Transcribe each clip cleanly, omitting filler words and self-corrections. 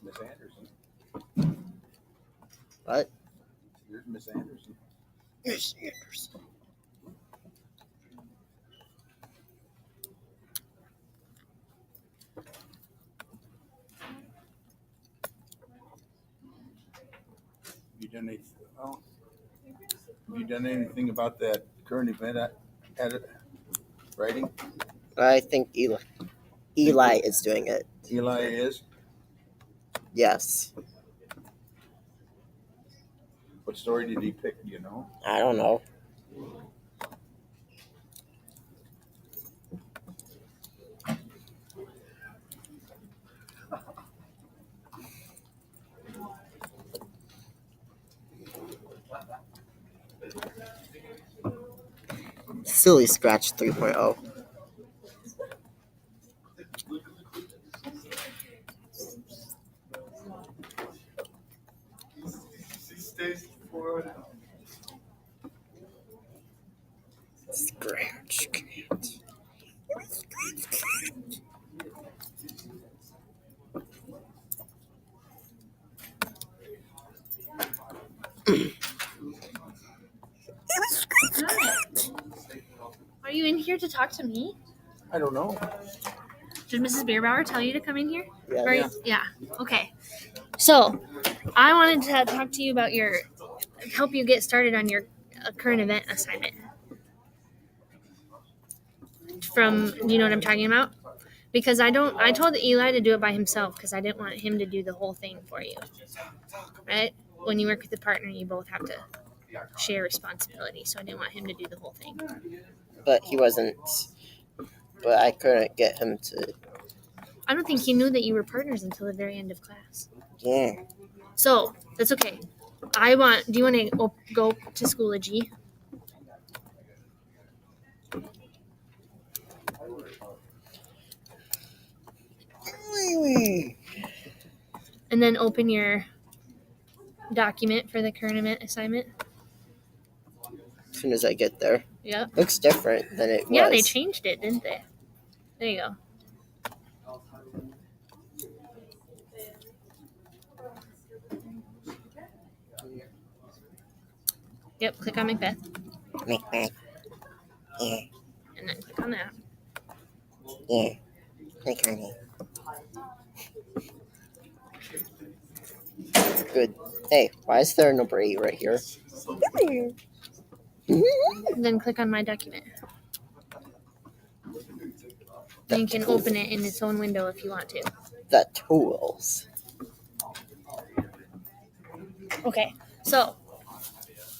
Miss Anderson. What? Here's Miss Anderson. Miss Anderson. Have you done anything about that current event writing? I think Eli is doing it. Eli is? Yes. What story did he pick? Do you know? I don't know. Silly Scratch 3.0. Scratch can't. Are you in here to talk to me? I don't know. Did Mrs. Bierbauer tell you to come in here? Yeah. Or, yeah. Okay. So, I wanted to talk to you about help you get started on your current event assignment. Do you know what I'm talking about? Because I told Eli to do it by himself because I didn't want him to do the whole thing for you. Right? When you work with a partner, you both have to share responsibility. So I didn't want him to do the whole thing. But he wasn't. But I couldn't get him to. I don't think he knew that you were partners until the very end of class. Yeah. So, that's okay. Do you want to go to Schoology? And then open your document for the current event assignment. As soon as I get there. Yeah. Looks different than it was. Yeah, they changed it, didn't they? There you go. Yep, click on Macbeth. Macbeth. Yeah. And then click on that. Yeah. Click on it. Good. Hey, why is there a number 8 right here? And then click on My Document. And you can open it in its own window if you want to. The tools. Okay, so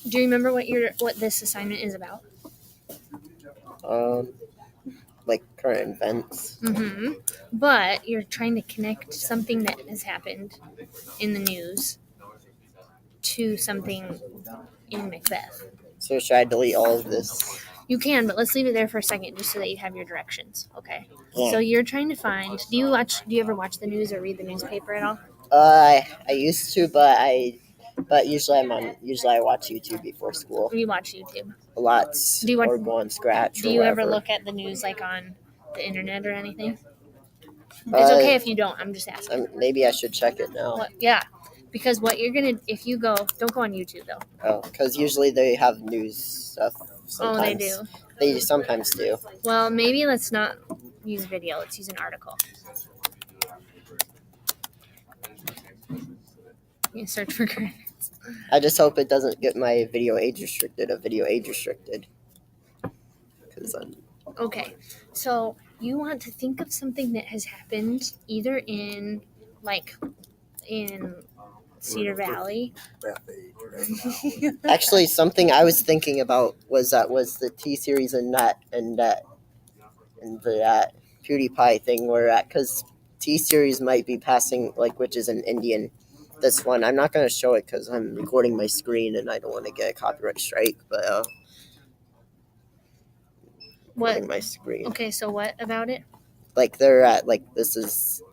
do you remember what this assignment is about? Like current events. Mm-hmm. But you're trying to connect something that has happened in the news to something in Macbeth. So should I delete all of this? You can, but let's leave it there for a second just so that you have your directions, okay? Yeah. So you're trying to find, do you ever watch the news or read the newspaper at all? I used to, but usually I watch YouTube before school. You watch YouTube. A lot. Do you watch, or go on Scratch. Do you ever look at the news like on the internet or anything? It's okay if you don't. I'm just asking. Maybe I should check it now. Yeah, because if you go, don't go on YouTube though. Oh, because usually they have news stuff. Sometimes. Oh, they do. They sometimes do. Well, maybe let's not use video. Let's use an article. You search for current events. I just hope it doesn't get my video age restricted. Okay, so you want to think of something that has happened either in Cedar Valley. Actually, something I was thinking about was the T-Series and the PewDiePie thing because T-Series might be passing, which is an Indian. This one, I'm not going to show it because I'm recording my screen and I don't want to get a copyright strike, but What? My screen. Okay, so what about it? This is...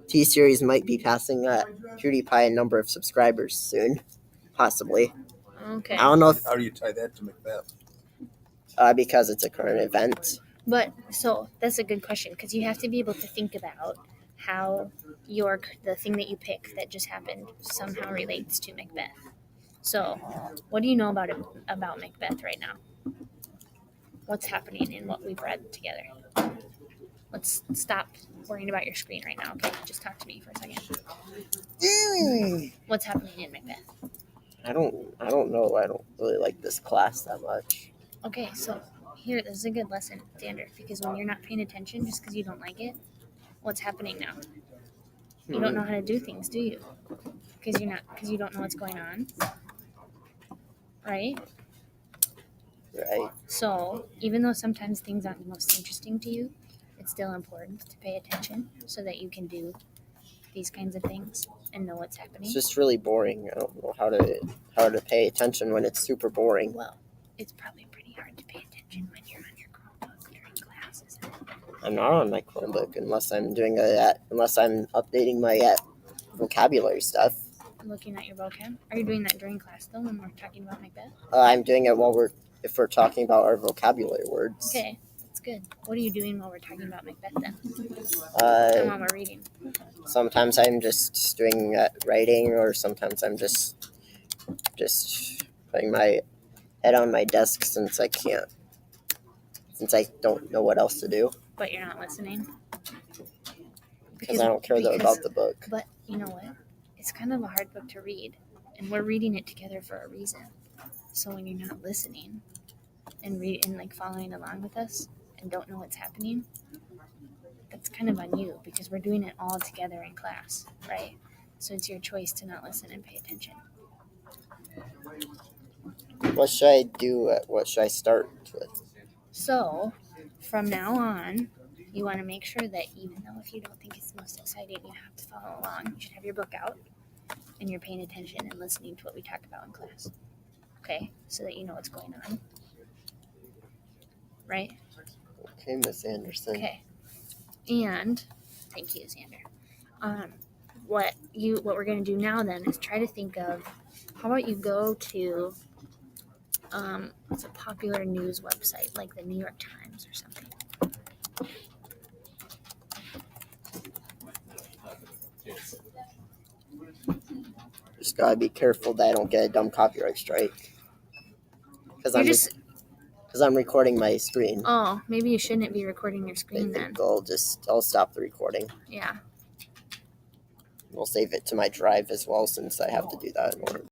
T-Series might be passing PewDiePie a number of subscribers soon. Possibly. Okay. I don't know if... How do you tie that to Macbeth? Because it's a current event. But, so, that's a good question, because you have to be able to think about how the thing that you pick that just happened somehow relates to Macbeth. So, what do you know about Macbeth right now? What's happening in what we've read together? Let's stop worrying about your screen right now, okay? Just talk to me for a second. What's happening in Macbeth? I don't know. I don't really like this class that much. Okay, so here, this is a good lesson, Xander, because when you're not paying attention just because you don't like it, what's happening now? You don't know how to do things, do you? Because you don't know what's going on, right? Right. So even though sometimes things aren't the most interesting to you, it's still important to pay attention so that you can do these kinds of things and know what's happening. It's just really boring. I don't know how to pay attention when it's super boring. Well, it's probably pretty hard to pay attention when you're on your Chromebook during class, isn't it? I'm not on my Chromebook unless I'm updating my vocabulary stuff. Looking at your vocab. Are you doing that during class though when we're talking about Macbeth? I'm doing it if we're talking about our vocabulary words. Okay, that's good. What are you doing while we're talking about Macbeth then? And while we're reading? Sometimes I'm just doing writing, or sometimes I'm just putting my head on my desk since I don't know what else to do. But you're not listening? Because I don't care about the book. But you know what? It's kind of a hard book to read, and we're reading it together for a reason. So when you're not listening and following along with us and don't know what's happening, that's kind of on you because we're doing it all together in class, right? So it's your choice to not listen and pay attention. What should I do? What should I start with? So from now on, you want to make sure that even though if you don't think it's the most exciting, you have to follow along. You should have your book out and you're paying attention and listening to what we talk about in class. Okay? So that you know what's going on. Right? Okay, Miss Anderson. Okay. And thank you, Xander. What we're gonna do now then is try to think of how about you go to it's a popular news website like the New York Times or something. Just gotta be careful that I don't get a dumb copyright strike. Because I'm recording my screen. Oh, maybe you shouldn't be recording your screen then. I'll stop the recording. Yeah. We'll save it to my drive as well since I have to do that in order.